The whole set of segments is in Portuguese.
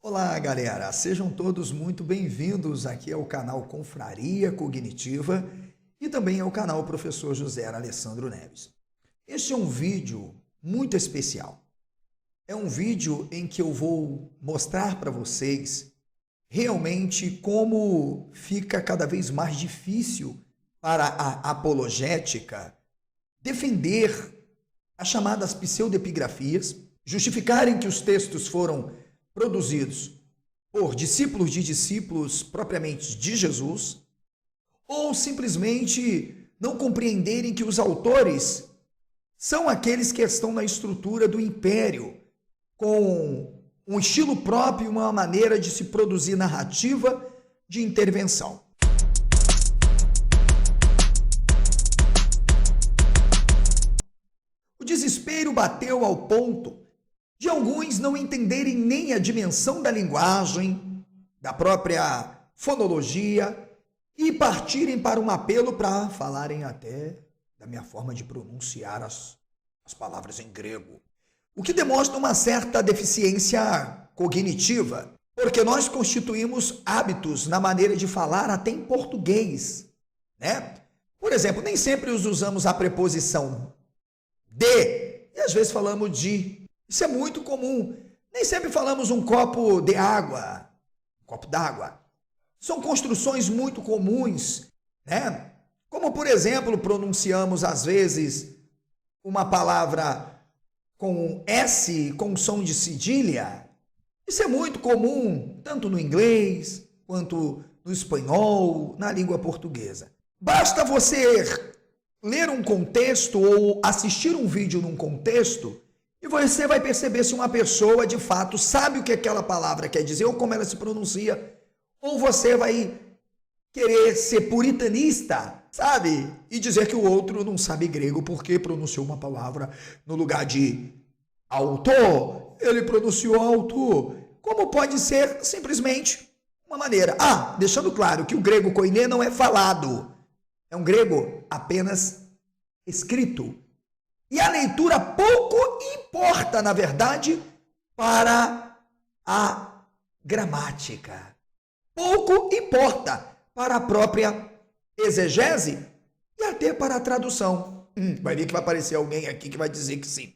Olá, galera! Sejam todos muito bem-vindos aqui ao canal Confraria Cognitiva e também ao canal Professor José Alessandro Neves. Este é um vídeo muito especial. É um vídeo em que eu vou mostrar para vocês realmente como fica cada vez mais difícil para a apologética defender as chamadas pseudepigrafias, justificarem que os textos foram produzidos por discípulos de discípulos propriamente de Jesus, ou simplesmente não compreenderem que os autores são aqueles que estão na estrutura do império, com um estilo próprio e uma maneira de se produzir narrativa de intervenção. O desespero bateu ao ponto de alguns não entenderem nem a dimensão da linguagem, da própria fonologia, e partirem para um apelo para falarem até da minha forma de pronunciar as palavras em grego. O que demonstra uma certa deficiência cognitiva, porque nós constituímos hábitos na maneira de falar até em português, né? Por exemplo, nem sempre usamos a preposição de, e às vezes falamos de. Isso é muito comum. Nem sempre falamos um copo de água, um copo d'água. São construções muito comuns, né? Como, por exemplo, pronunciamos às vezes uma palavra com S, com som de cedilha. Isso é muito comum, tanto no inglês, quanto no espanhol, na língua portuguesa. Basta você ler um contexto ou assistir um vídeo num contexto e você vai perceber se uma pessoa, de fato, sabe o que aquela palavra quer dizer ou como ela se pronuncia, ou você vai querer ser puritanista, sabe? E dizer que o outro não sabe grego porque pronunciou uma palavra no lugar de autor, ele pronunciou autor. Como pode ser simplesmente uma maneira. Deixando claro que o grego koiné não é falado, é um grego apenas escrito. E a leitura pouco importa, na verdade, para a gramática. Pouco importa para a própria exegese e até para a tradução. Vai ver que vai aparecer alguém aqui que vai dizer que sim.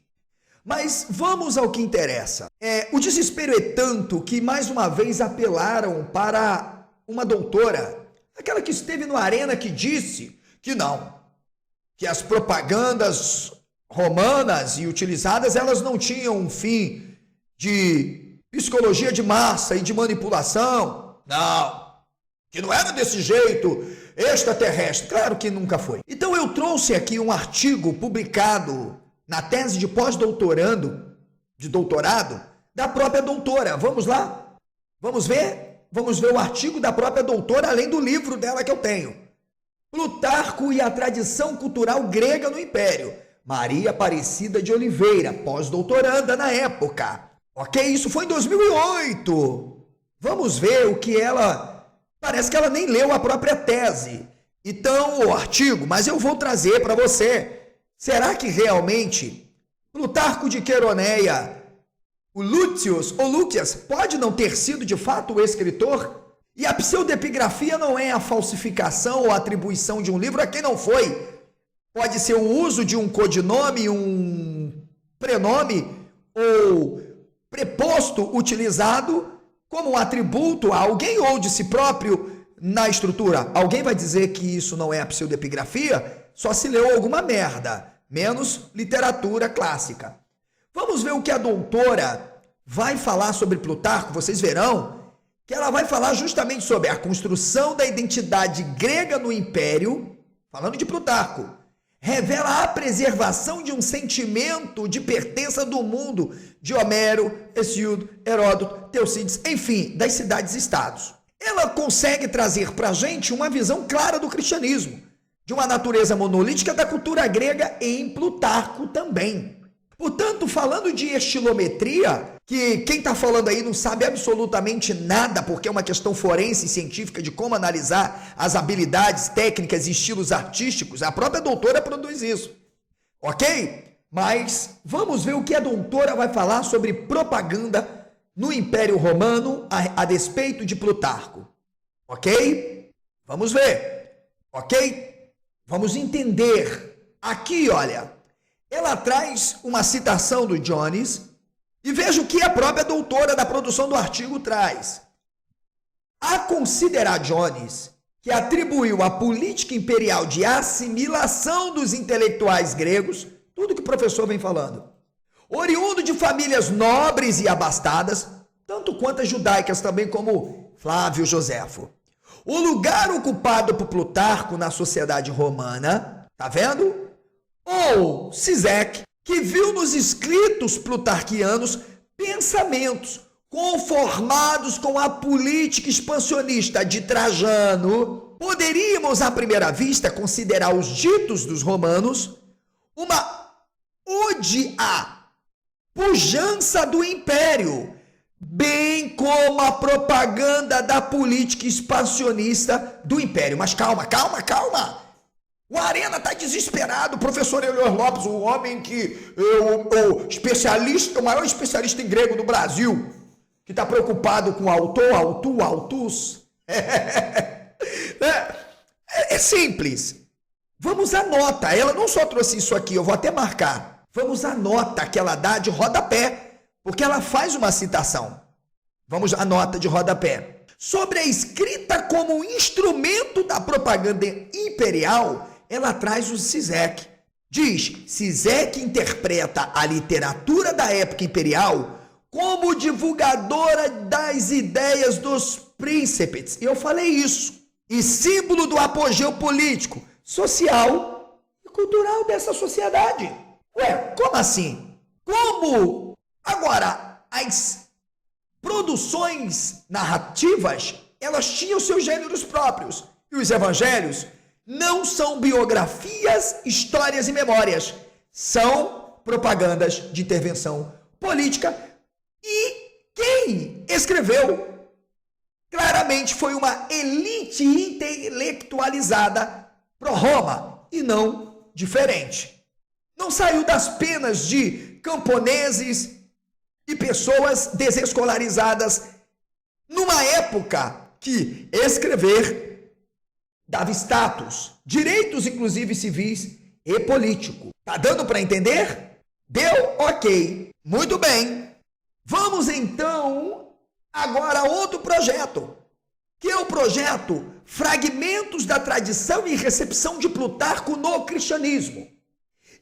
Mas vamos ao que interessa. O desespero é tanto que, mais uma vez, apelaram para uma doutora, aquela que esteve no Arena, que disse que não, que as propagandas romanas e utilizadas, elas não tinham um fim de psicologia de massa e de manipulação. Não, que não era desse jeito extraterrestre. Claro que nunca foi. Então eu trouxe aqui um artigo publicado na tese de pós-doutorado, da própria doutora. Vamos lá? Vamos ver? Vamos ver o artigo da própria doutora, além do livro dela que eu tenho. Plutarco e a tradição cultural grega no Império. Maria Aparecida de Oliveira, pós-doutoranda na época. Ok? Isso foi em 2008. Vamos ver o que ela... Parece que ela nem leu a própria tese. Então, o artigo, mas eu vou trazer para você. Será que realmente Plutarco de Queroneia, o Lúcius ou Lúcias, pode não ter sido de fato o escritor? E a pseudepigrafia não é a falsificação ou atribuição de um livro a quem não foi. Pode ser o uso de um codinome, um prenome ou preposto utilizado como um atributo a alguém ou de si próprio na estrutura. Alguém vai dizer que isso não é a pseudepigrafia? Só se leu alguma merda, menos literatura clássica. Vamos ver o que a doutora vai falar sobre Plutarco. Vocês verão que ela vai falar justamente sobre a construção da identidade grega no Império, falando de Plutarco. Revela a preservação de um sentimento de pertença do mundo de Homero, Hesíodo, Heródoto, Teucídides, enfim, das cidades-estados. Ela consegue trazer para a gente uma visão clara do cristianismo, de uma natureza monolítica da cultura grega em Plutarco também. Portanto, falando de estilometria, que quem está falando aí não sabe absolutamente nada, porque é uma questão forense e científica de como analisar as habilidades, técnicas e estilos artísticos, a própria doutora produz isso, ok? Mas vamos ver o que a doutora vai falar sobre propaganda no Império Romano a despeito de Plutarco. Ok? Vamos ver. Ok? Vamos entender. Aqui, olha, ela traz uma citação do Jones e veja o que a própria doutora da produção do artigo traz. A considerar Jones, que atribuiu à política imperial de assimilação dos intelectuais gregos, tudo que o professor vem falando, oriundo de famílias nobres e abastadas, tanto quanto as judaicas também, como Flávio Joséfo. O lugar ocupado por Plutarco na sociedade romana, tá vendo? Ou Zizek, que viu nos escritos plutarquianos pensamentos conformados com a política expansionista de Trajano, poderíamos, à primeira vista, considerar os ditos dos romanos uma ode à pujança do império, bem como a propaganda da política expansionista do império. Mas calma. O Arena está desesperado. O professor Elior Lopes, o homem que o especialista, o maior especialista em grego do Brasil, que está preocupado com autus. É simples. Vamos à nota. Ela não só trouxe isso aqui, eu vou até marcar. Vamos à nota que ela dá de rodapé, porque ela faz uma citação. Vamos à nota de rodapé. Sobre a escrita como instrumento da propaganda imperial, ela traz o Zizek. Diz, Zizek interpreta a literatura da época imperial como divulgadora das ideias dos príncipes. E eu falei isso. E símbolo do apogeu político, social e cultural dessa sociedade. Ué, como assim? Como? Agora, as produções narrativas, elas tinham seus gêneros próprios. E os evangelhos não são biografias, histórias e memórias. São propagandas de intervenção política. E quem escreveu claramente foi uma elite intelectualizada pró-Roma e não diferente. Não saiu das penas de camponeses e pessoas desescolarizadas numa época que escrever dava status, direitos inclusive civis e político. Tá dando para entender? Deu? Ok. Muito bem. Vamos então agora a outro projeto, que é o projeto Fragmentos da Tradição e Recepção de Plutarco no Cristianismo.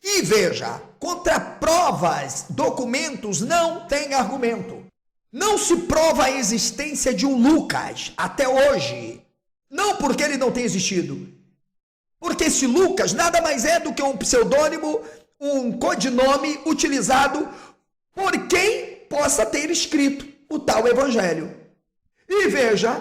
E veja, contra provas, documentos não tem argumento. Não se prova a existência de um Lucas até hoje. Não porque ele não tenha existido. Porque esse Lucas nada mais é do que um pseudônimo, um codinome utilizado por quem possa ter escrito o tal evangelho. E veja,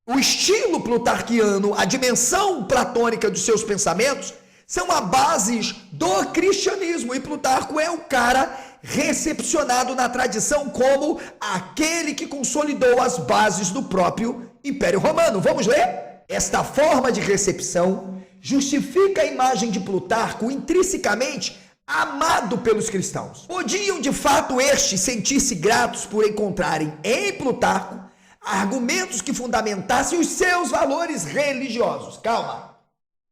o estilo plutarquiano, a dimensão platônica dos seus pensamentos são a bases do cristianismo. E Plutarco é o cara recepcionado na tradição como aquele que consolidou as bases do próprio Império Romano. Vamos ler? Esta forma de recepção justifica a imagem de Plutarco intrinsecamente amado pelos cristãos. Podiam, de fato, estes sentir-se gratos por encontrarem em Plutarco argumentos que fundamentassem os seus valores religiosos.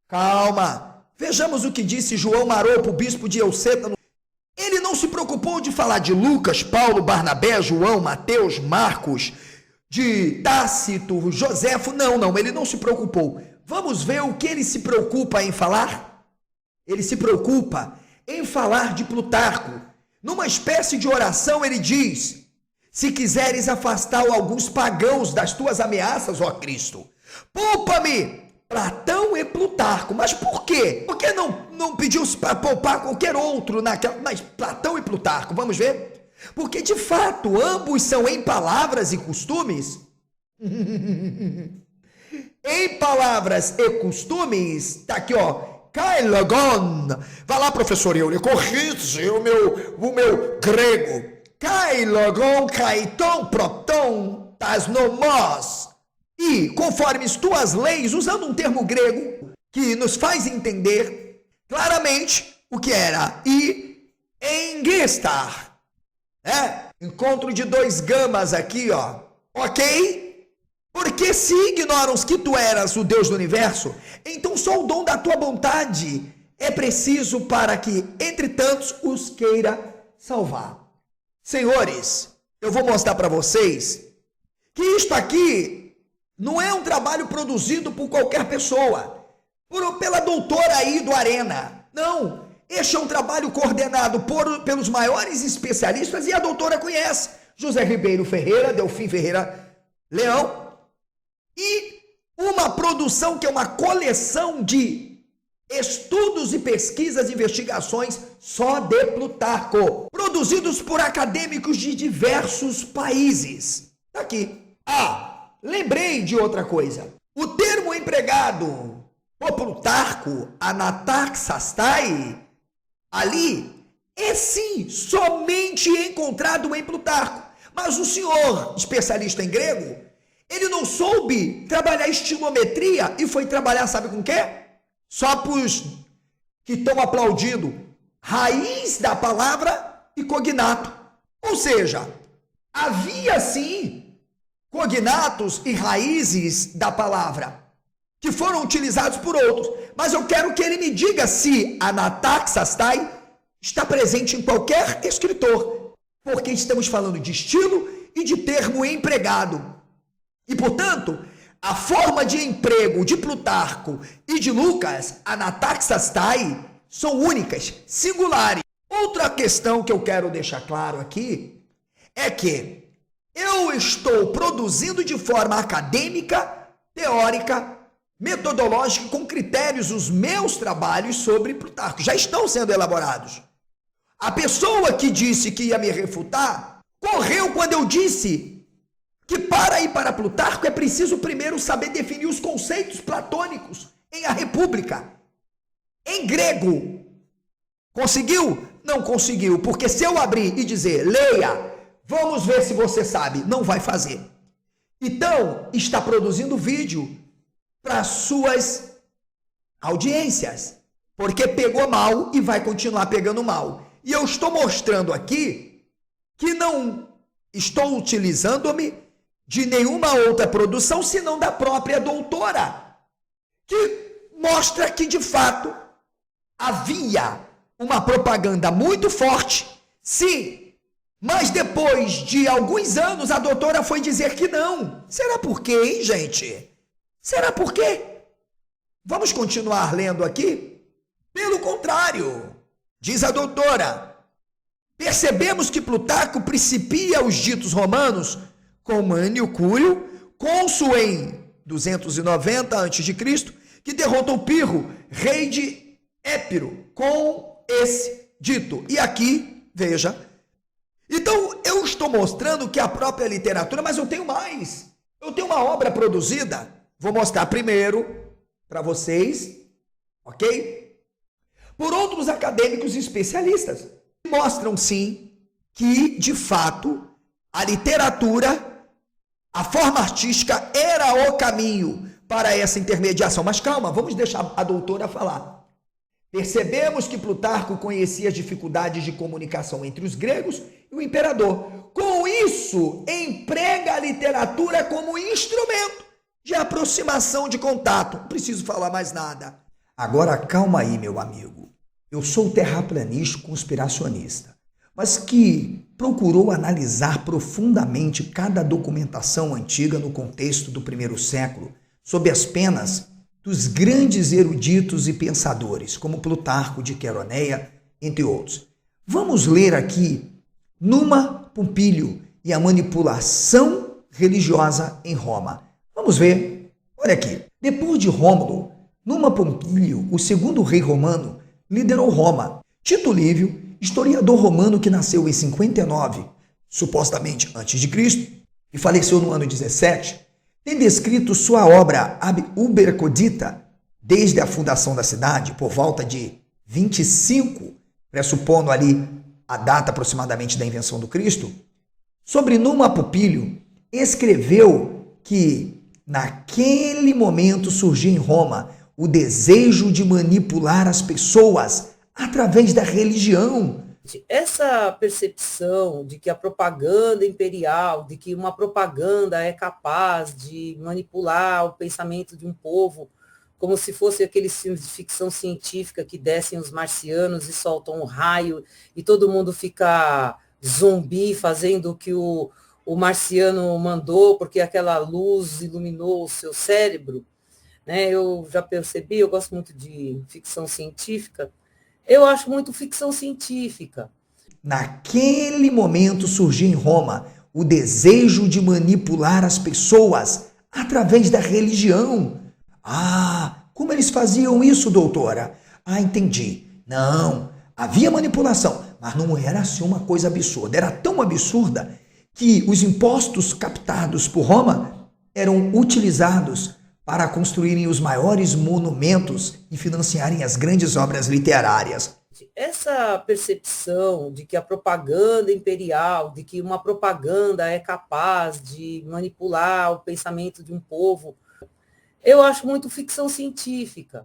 Calma. Vejamos o que disse João Maropo, bispo de Euceta. Ele não se preocupou de falar de Lucas, Paulo, Barnabé, João, Mateus, Marcos, de Tácito, Joséfo. Não, ele não se preocupou. Vamos ver o que ele se preocupa em falar? Ele se preocupa em falar de Plutarco. Numa espécie de oração, ele diz: se quiseres afastar alguns pagãos das tuas ameaças, ó Cristo, poupa-me Platão e Plutarco. Mas por quê? Por que não pediu para poupar qualquer outro naquela? Mas Platão e Plutarco, vamos ver? Porque de fato ambos são em palavras e costumes. Em palavras e costumes, tá aqui, ó. Kailogon. Vai lá, professor Euler, corrige o meu grego. Kailogon, kaiton, proton, tas nomos. E, conforme as tuas leis, usando um termo grego que nos faz entender claramente o que era. E engestar. né? Encontro de dois gamas aqui, ó. Ok? Porque se ignoram que tu eras o Deus do universo, então só o dom da tua vontade é preciso para que, entre tantos, os queira salvar. Senhores, eu vou mostrar para vocês que isto aqui não é um trabalho produzido por qualquer pessoa, pela doutora aí do Arena. Não, este é um trabalho coordenado pelos maiores especialistas e a doutora conhece. José Ribeiro Ferreira, Delfim Ferreira Leão, e uma produção que é uma coleção de estudos e pesquisas e investigações só de Plutarco, produzidos por acadêmicos de diversos países. Tá aqui. Lembrei de outra coisa. O termo empregado por Plutarco, anataxastai, ali, é sim somente encontrado em Plutarco. Mas o senhor, especialista em grego, ele não soube trabalhar estilometria e foi trabalhar, sabe com o quê? Só para os que estão aplaudindo, raiz da palavra e cognato. Ou seja, havia sim cognatos e raízes da palavra que foram utilizados por outros. Mas eu quero que ele me diga se anataxastai está presente em qualquer escritor, porque estamos falando de estilo e de termo empregado. E, portanto, a forma de emprego de Plutarco e de Lucas, anataxastai, são únicas, singulares. Outra questão que eu quero deixar claro aqui é que eu estou produzindo de forma acadêmica, teórica, metodológica, com critérios, os meus trabalhos sobre Plutarco. Já estão sendo elaborados. A pessoa que disse que ia me refutar, correu quando eu disse que para ir para Plutarco é preciso primeiro saber definir os conceitos platônicos em A República, em grego. Conseguiu? Não conseguiu, porque se eu abrir e dizer, leia, vamos ver se você sabe, não vai fazer. Então, está produzindo vídeo para suas audiências, porque pegou mal e vai continuar pegando mal. E eu estou mostrando aqui que não estou utilizando-me de nenhuma outra produção, senão da própria doutora, que mostra que, de fato, havia uma propaganda muito forte, sim, mas depois de alguns anos a doutora foi dizer que não. Será por quê, hein, gente? Será por quê? Vamos continuar lendo aqui? Pelo contrário, diz a doutora, percebemos que Plutarco principia os ditos romanos com Mânio Cúrio, cônsul em 290 a.C., que derrotou Pirro, rei de Épiro, com esse dito. E aqui, veja, então eu estou mostrando que a própria literatura, mas eu tenho mais. Eu tenho uma obra produzida, vou mostrar primeiro para vocês, ok? Por outros acadêmicos e especialistas. Mostram, sim, que, de fato, a literatura, a forma artística era o caminho para essa intermediação. Mas calma, vamos deixar a doutora falar. Percebemos que Plutarco conhecia as dificuldades de comunicação entre os gregos e o imperador. Com isso, emprega a literatura como instrumento de aproximação, de contato. Não preciso falar mais nada. Agora, calma aí, meu amigo. Eu sou terraplanista conspiracionista, mas que procurou analisar profundamente cada documentação antiga no contexto do primeiro século, sob as penas dos grandes eruditos e pensadores, como Plutarco de Queroneia, entre outros. Vamos ler aqui Numa Pompílio e a manipulação religiosa em Roma. Vamos ver. Olha aqui. Depois de Rômulo, Numa Pompílio, o segundo rei romano, liderou Roma. Tito Livio, historiador romano que nasceu em 59, supostamente antes de Cristo, e faleceu no ano 17, tem descrito sua obra Ab Uber Codita, desde a fundação da cidade, por volta de 25, pressupondo ali a data aproximadamente da invenção do Cristo. Sobre Numa Pompílio, escreveu que naquele momento surgiu em Roma o desejo de manipular as pessoas através da religião. Essa percepção de que a propaganda imperial, de que uma propaganda é capaz de manipular o pensamento de um povo, como se fosse aqueles filmes de ficção científica que descem os marcianos e soltam um raio e todo mundo fica zumbi fazendo o que o marciano mandou, porque aquela luz iluminou o seu cérebro, né? Eu já percebi, eu gosto muito de ficção científica, eu acho muito ficção científica. Naquele momento surgiu em Roma o desejo de manipular as pessoas através da religião. Ah, como eles faziam isso, doutora? Ah, entendi. Não, havia manipulação, mas não era assim uma coisa absurda. Era tão absurda que os impostos captados por Roma eram utilizados para construírem os maiores monumentos e financiarem as grandes obras literárias. Essa percepção de que a propaganda imperial, de que uma propaganda é capaz de manipular o pensamento de um povo, eu acho muito ficção científica.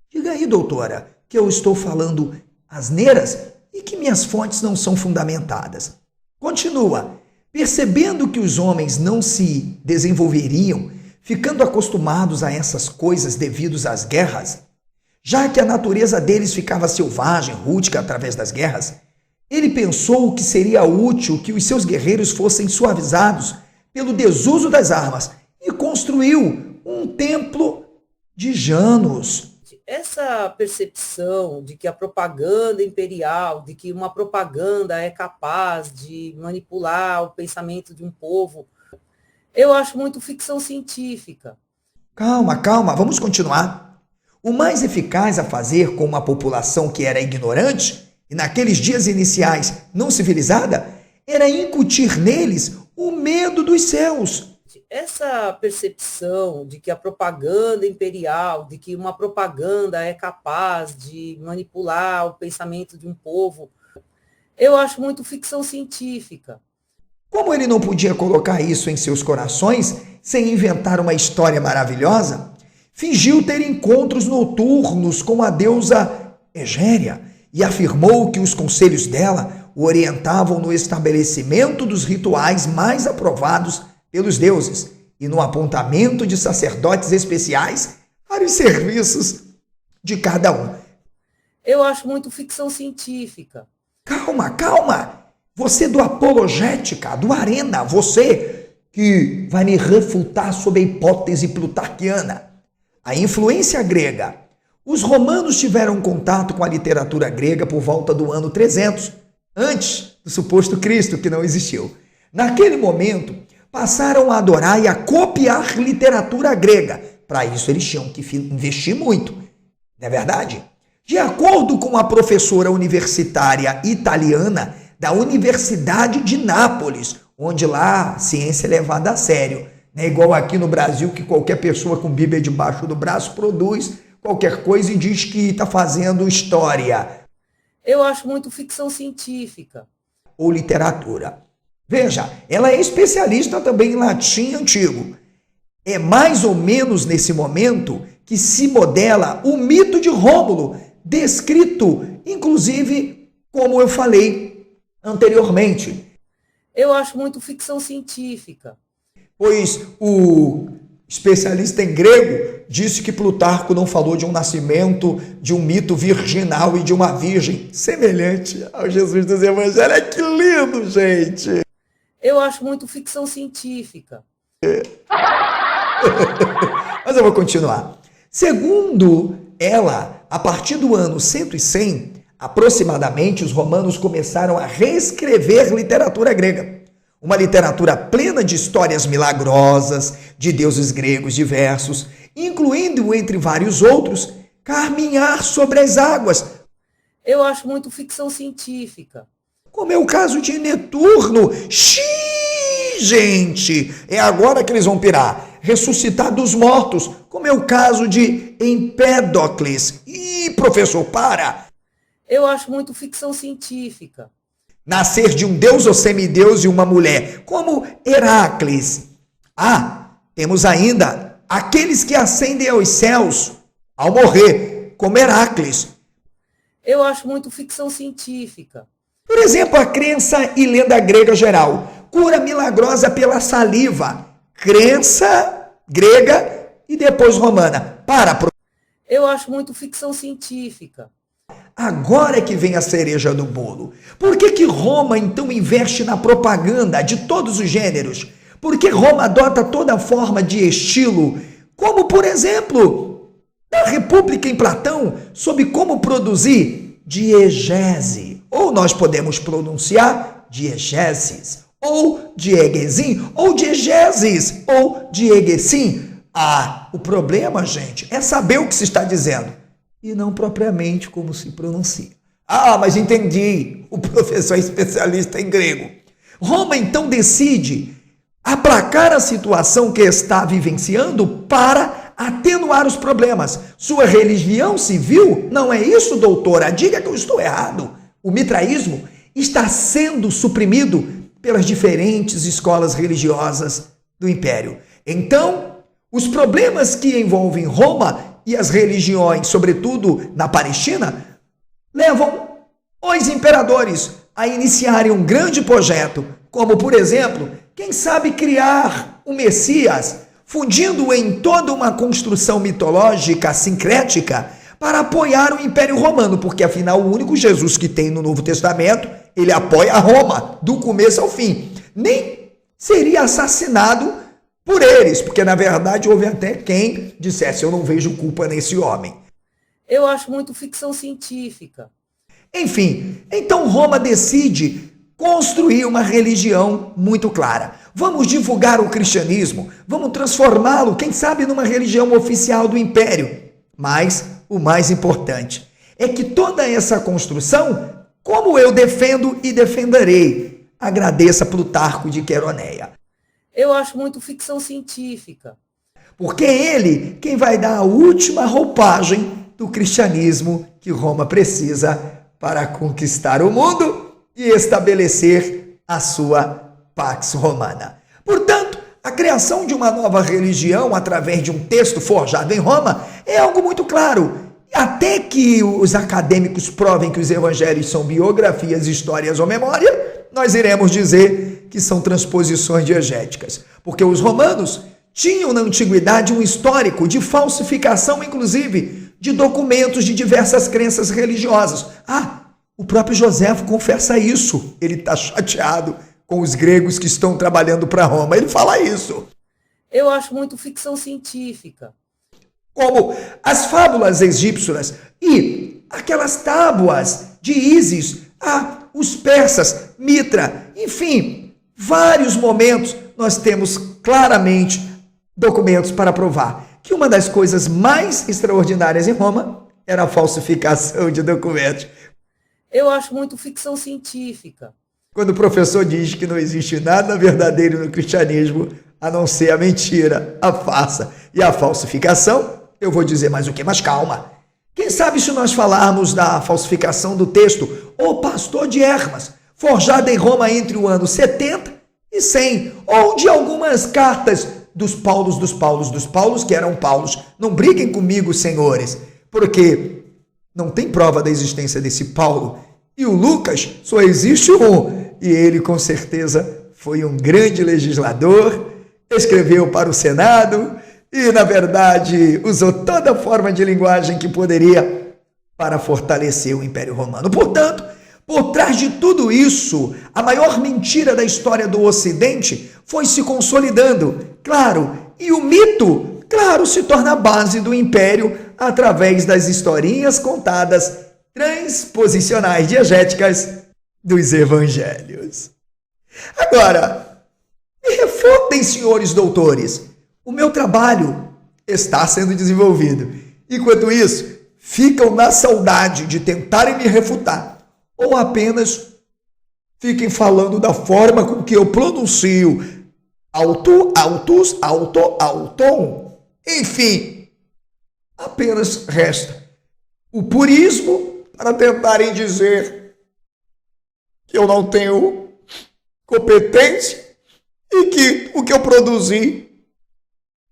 Diga aí, doutora, que eu estou falando asneiras e que minhas fontes não são fundamentadas. Continua. Percebendo que os homens não se desenvolveriam, ficando acostumados a essas coisas devido às guerras, já que a natureza deles ficava selvagem, rústica através das guerras, ele pensou que seria útil que os seus guerreiros fossem suavizados pelo desuso das armas e construiu um templo de Janus. Essa percepção de que a propaganda imperial, de que uma propaganda é capaz de manipular o pensamento de um povo, eu acho muito ficção científica. Calma, calma, vamos continuar. O mais eficaz a fazer com uma população que era ignorante e naqueles dias iniciais não civilizada era incutir neles o medo dos céus. Essa percepção de que a propaganda imperial, de que uma propaganda é capaz de manipular o pensamento de um povo, eu acho muito ficção científica. Como ele não podia colocar isso em seus corações sem inventar uma história maravilhosa, fingiu ter encontros noturnos com a deusa Egéria e afirmou que os conselhos dela o orientavam no estabelecimento dos rituais mais aprovados pelos deuses e no apontamento de sacerdotes especiais para os serviços de cada um. Eu acho muito ficção científica. Calma, calma! Você do Apologética, do Arena, você que vai me refutar sobre a hipótese plutarquiana. A influência grega. Os romanos tiveram contato com a literatura grega por volta do ano 300, antes do suposto Cristo, que não existiu. Naquele momento, passaram a adorar e a copiar literatura grega. Para isso, eles tinham que investir muito. Não é verdade? De acordo com a professora universitária italiana da Universidade de Nápoles, onde lá a ciência é levada a sério. Não é igual aqui no Brasil, que qualquer pessoa com Bíblia debaixo do braço produz qualquer coisa e diz que está fazendo história. Eu acho muito ficção científica. Ou literatura. Veja, ela é especialista também em latim antigo. É mais ou menos nesse momento que se modela o mito de Rômulo, descrito, inclusive, como eu falei anteriormente. Eu acho muito ficção científica. Pois o especialista em grego disse que Plutarco não falou de um nascimento, de um mito virginal e de uma virgem semelhante ao Jesus dos Evangelhos. Que lindo, gente! Eu acho muito ficção científica. Mas eu vou continuar. Segundo ela, a partir do ano 100, aproximadamente, os romanos começaram a reescrever literatura grega. Uma literatura plena de histórias milagrosas, de deuses gregos diversos, incluindo, entre vários outros, caminhar sobre as águas. Eu acho muito ficção científica. Como é o caso de Neturno. Gente, é agora que eles vão pirar. Ressuscitar dos mortos, como é o caso de Empédocles. Ih, professor, para! Eu acho muito ficção científica. Nascer de um deus ou semideus e uma mulher, como Heracles. Ah, temos ainda aqueles que ascendem aos céus ao morrer, como Heracles. Eu acho muito ficção científica. Por exemplo, a crença e lenda grega geral. Cura milagrosa pela saliva. Crença grega e depois romana. Eu acho muito ficção científica. Agora é que vem a cereja do bolo. Por que Roma então investe na propaganda de todos os gêneros? Por que Roma adota toda forma de estilo? Como, por exemplo, na República em Platão, sobre como produzir diegese. Ou nós podemos pronunciar diegeses, ou diegesim, ou diegeses, ou diegesim. O problema, gente, é saber o que se está dizendo e não propriamente como se pronuncia. Mas entendi, o professor é especialista em grego. Roma então decide aplacar a situação que está vivenciando para atenuar os problemas. Sua religião civil, não é isso, doutora? Diga que eu estou errado. O mitraísmo está sendo suprimido pelas diferentes escolas religiosas do Império. Então, os problemas que envolvem Roma e as religiões, sobretudo na Palestina, levam os imperadores a iniciarem um grande projeto, como, por exemplo, quem sabe criar um Messias, fundindo em toda uma construção mitológica, sincrética, para apoiar o Império Romano, porque afinal o único Jesus que tem no Novo Testamento, ele apoia Roma, do começo ao fim. Nem seria assassinado por eles, porque na verdade houve até quem dissesse, eu não vejo culpa nesse homem. Eu acho muito ficção científica. Enfim, então Roma decide construir uma religião muito clara. Vamos divulgar o cristianismo, vamos transformá-lo, quem sabe, numa religião oficial do Império. Mas o mais importante é que toda essa construção, como eu defendo e defenderei, agradeça Plutarco de Queroneia. Eu acho muito ficção científica. Porque é ele quem vai dar a última roupagem do cristianismo que Roma precisa para conquistar o mundo e estabelecer a sua Pax Romana. Portanto, a criação de uma nova religião através de um texto forjado em Roma é algo muito claro. Até que os acadêmicos provem que os evangelhos são biografias, histórias ou memória, nós iremos dizer que são transposições diegéticas. Porque os romanos tinham na antiguidade um histórico de falsificação, inclusive, de documentos de diversas crenças religiosas. O próprio Joséfo confessa isso. Ele está chateado com os gregos que estão trabalhando para Roma. Ele fala isso. Eu acho muito ficção científica. Como as fábulas egípcias e aquelas tábuas de Ísis, os persas, Mitra, enfim, vários momentos nós temos claramente documentos para provar que uma das coisas mais extraordinárias em Roma era a falsificação de documentos. Eu acho muito ficção científica. Quando o professor diz que não existe nada verdadeiro no cristianismo, a não ser a mentira, a farsa e a falsificação, eu vou dizer mais o quê? Mas calma. Quem sabe se nós falarmos da falsificação do texto O Pastor de Hermas, forjada em Roma entre o ano 70 e 100, ou de algumas cartas dos Paulos, que eram Paulos. Não briguem comigo, senhores, porque não tem prova da existência desse Paulo. E o Lucas só existe um, e ele com certeza foi um grande legislador, escreveu para o Senado e, na verdade, usou toda forma de linguagem que poderia para fortalecer o Império Romano. Portanto, por trás de tudo isso, a maior mentira da história do Ocidente foi se consolidando, claro, e o mito, claro, se torna a base do Império através das historinhas contadas transposicionais diegéticas dos evangelhos. Agora, me refutem, senhores doutores, o meu trabalho está sendo desenvolvido. Enquanto isso, ficam na saudade de tentarem me refutar, ou apenas fiquem falando da forma com que eu pronuncio autom. Enfim, apenas resta o purismo para tentarem dizer que eu não tenho competência e que o que eu produzi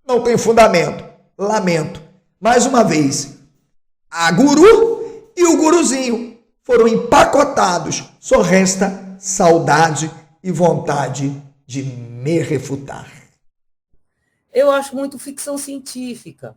não tem fundamento. Lamento. Mais uma vez, a guru e o guruzinho foram empacotados. Só resta saudade e vontade de me refutar. Eu acho muito ficção científica.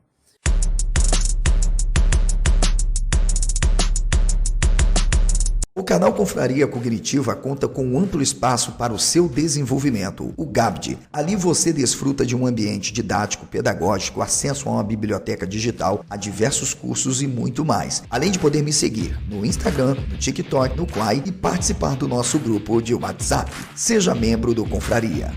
O canal Confraria Cognitiva conta com um amplo espaço para o seu desenvolvimento, o GABD. Ali você desfruta de um ambiente didático, pedagógico, acesso a uma biblioteca digital, a diversos cursos e muito mais. Além de poder me seguir no Instagram, no TikTok, no Quai e participar do nosso grupo de WhatsApp. Seja membro do Confraria.